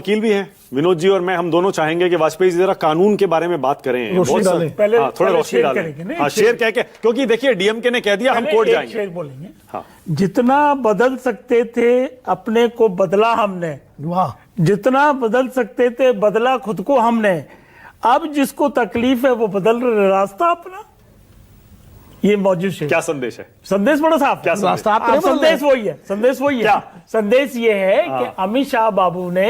वकील भी हैं विनोद जी और मैं, हम दोनों चाहेंगे कि वाजपेयी जी जरा कानून के बारे में बात करें। पहले थोड़ा रोशनी डालें। हाँ, शेर कह के, क्योंकि देखिए डीएमके ने कह दिया हम कोर्ट जाएंगे। शेर बोलेंगे। हाँ। जितना बदल सकते थे अपने को बदला हमने, वाह, जितना बदल सकते थे बदला खुद को हमने, अब जिसको तकलीफ है वो बदल रास्ता अपना। ये मौजूद है। क्या संदेश है? संदेश बड़ा साफ। क्या रास्ता संदेश वही है। संदेश वही है। क्या संदेश ये है कि अमित शाह बाबू ने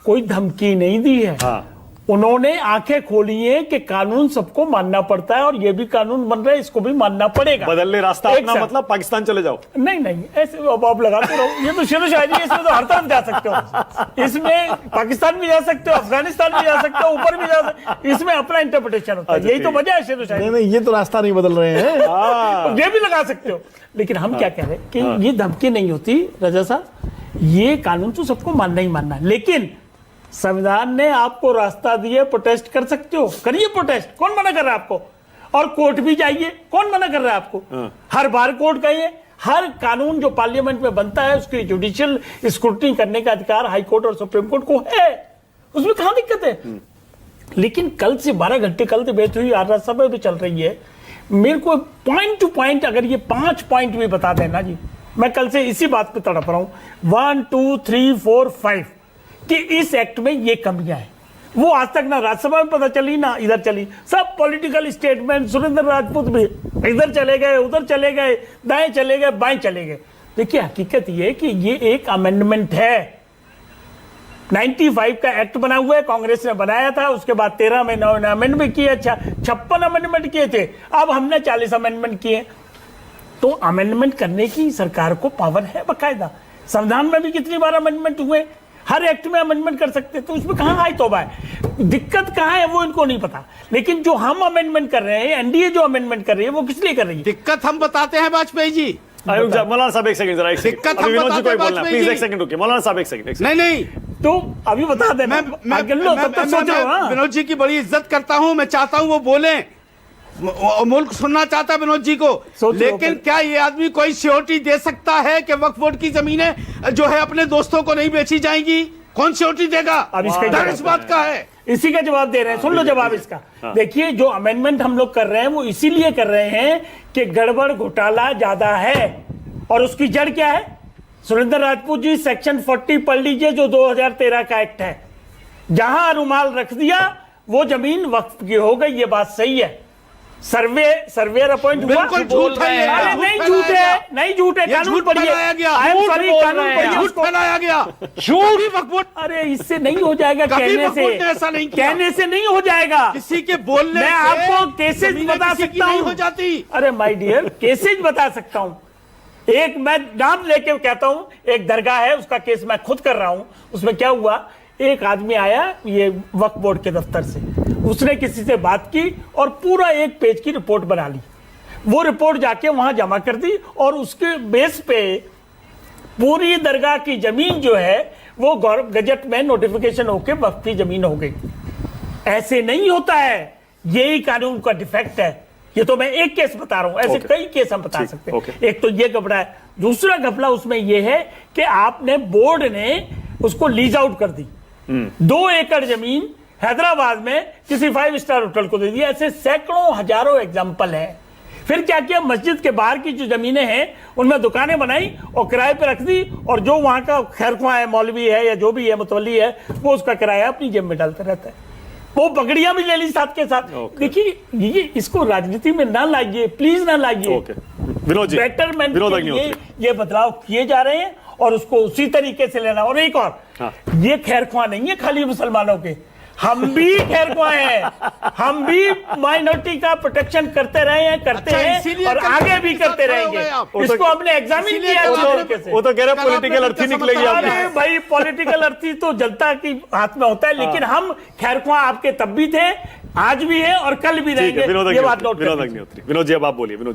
कोई धमकी नहीं दी है। उन्होंने आंखें खोली है कि कानून सबको मानना पड़ता है और ये भी कानून बन रहा है, इसको भी मानना पड़ेगा। बदलने रास्ता अपना मतलब पाकिस्तान चले जाओ। नहीं ऐसे आप लगाते रहो। ये तो शेर शायरी है, इसमें तो हर तरफ जा सकते हो। इसमें पाकिस्तान भी जा सकते हो, अफगानिस्तान भी जा सकते हो, ऊपर भी जा सकते हो। इसमें अपना इंटरप्रिटेशन होता है। यही तो वजह है शेर शायरी। नहीं, ये तो रास्ता नहीं बदल रहे हैं। ये भी लगा सकते हो। लेकिन हम क्या कह रहे हैं कि ये धमकी नहीं होती रजा साहब, ये कानून तो सबको मानना ही मानना है। लेकिन संविधान ने आपको रास्ता दिए, प्रोटेस्ट कर सकते हो, करिए प्रोटेस्ट, कौन मना कर रहा है आपको? और कोर्ट भी जाइए, कौन मना कर रहा है आपको? हर बार कोर्ट गए। हर कानून जो पार्लियामेंट में बनता है उसकी जुडिशियल स्क्रूटनी करने का अधिकार हाई कोर्ट और सुप्रीम कोर्ट को है, उसमें कहां दिक्कत है? लेकिन कल से 12 घंटे कल डिबेट हुई, आज राज्यसभा भी चल रही है। मेरे को पॉइंट टू पॉइंट अगर ये 5 पॉइंट भी बता देना जी, मैं कल से इसी बात पे तड़प रहा हूं। 1 2 3 4 5 कि इस एक्ट में ये कमियां हैं। वो आज तक ना राज्यसभा में पता चली ना इधर चली। सब पॉलिटिकल स्टेटमेंट, सुरेंद्र राजपूत भी इधर चले गए, उधर चले गए, दाएं चले गए, बाएं चले गए। देखिए हकीकत ये कि ये एक अमेंडमेंट है। 95 का एक्ट बना हुआ है, कांग्रेस ने बनाया था, उसके बाद 13 में 9 अमेंडमेंट किए। अच्छा 56 अमेंडमेंट किए थे, अब हमने 40 अमेंडमेंट किए। तो अमेंडमेंट करने की सरकार को पावर है बाकायदा। संविधान में भी कितनी बार अमेंडमेंट हुए, हर एक्ट में अमेंडमेंट कर सकते, तो उसमें कहां आई तौबा है? दिक्कत कहां है वो इनको नहीं पता। लेकिन जो हम अमेंडमेंट कर रहे हैं, एनडीए जो अमेंडमेंट कर रही है, वो किस लिए कर रही है? दिक्कत हम बताते हैं वाजपेयी जी। मौलाना साहब एक सेकंड जरा, एक सेकंड। दिक्कत हम बताते हैं वाजपेयी जी। प्लीज एक सेकंड रुकिए मौलाना साहब, एक सेकंड। नहीं तो अभी बता देना। मैं विनोद जी की बड़ी इज्जत करता हूं, मैं चाहता हूं वो बोलें, मुल्क सुनना चाहता है विनोद जी को। लेकिन क्या ये आदमी कोई सिक्योरिटी दे सकता है कि वक्फ बोर्ड की जमीनें जो है अपने दोस्तों को नहीं बेची जाएंगी? कौन सिक्योरिटी देगा? अब इसका इस बात का है, इसी का जवाब दे रहे हैं। सुन लो जवाब इसका। देखिए जो अमेंडमेंट हम लोग कर रहे हैं वो इसीलिए कर रहे हैं कि गड़बड़ घोटाला ज्यादा है। और उसकी जड़ क्या है? सुरेंद्र राजपूत जी सेक्शन 40 पढ़ लीजिए, जो 2013 का एक्ट है। जहां रुमाल रख दिया वो जमीन वक्फ की हो गई। ये बात सही है। सर्वेयर अपॉइंट हुआ। बिल्कुल झूठ है। नहीं झूठ है, नहीं झूठ है। कानून पढ़िए। झूठ फैलाया गया। अरे इससे नहीं हो जाएगा, कहने से ऐसा नहीं किया। कहने से नहीं हो जाएगा। किसी के बोलने मैं आपको केसेज बता सकता हूं। हो जाती। अरे माय डियर, केसेज बता सकता हूं। एक मैं नाम लेके कहता हूं, एक दरगाह है, उसका केस मैं खुद कर रहा हूं। उसमें क्या हुआ, एक आदमी आया ये वक्फ बोर्ड के दफ्तर से, उसने किसी से बात की और पूरा 1 पेज की रिपोर्ट बना ली। वो रिपोर्ट जाके वहां जमा कर दी और उसके बेस पे पूरी दरगाह की जमीन जो है वो गजट में नोटिफिकेशन होके वक्फ की जमीन हो गई। ऐसे नहीं होता है, यही कानून का डिफेक्ट है। ये तो मैं एक केस बता रहा हूं, ऐसे कई केस हम बता सकते हैं। एक तो ये घपला है। दूसरा घपला उसमें यह है कि आपने बोर्ड ने उसको लीज आउट कर दी। 2 एकड़ जमीन हैदराबाद में किसी 5 स्टार होटल को दे दिया। ऐसे सैकड़ों हजारों एग्जाम्पल हैं। फिर क्या किया, मस्जिद के बाहर की जो जमीनें हैं उनमें दुकानें बनाई और किराए पे रख दी, और जो वहां का खैरख्वाह है, मौलवी है या जो भी है, मुतवल्ली है, वो उसका किराया अपनी जेब में डालता रहता है। वो पगड़ियां भी ले ली साथ के साथ। देखिए ये इसको राजनीति में ना लाइए, प्लीज ना लाइए। विनोद जी, बेटरमेंट ये बदलाव किए जा रहे हैं और उसको उसी तरीके से लेना। और एक और, ये खैरख्वाह नहीं है खाली मुसलमानों के, हम भी खैरख्वाह हैं। हम भी माइनॉरिटी का प्रोटेक्शन करते रहे हैं, करते हैं और आगे भी करते रहेंगे। इसको हमने एग्जामिन किया है। वो तो कह रहे पॉलिटिकल अर्थी निकलेगी आपकी। भाई पॉलिटिकल अर्थी तो जनता की हाथ में होता है, लेकिन हम खैरख्वाह आपके तब भी थे, आज भी है और कल भी रहेंगे। ये बात नोट करिए। विनोद जी अब आप बोलिए। विनोद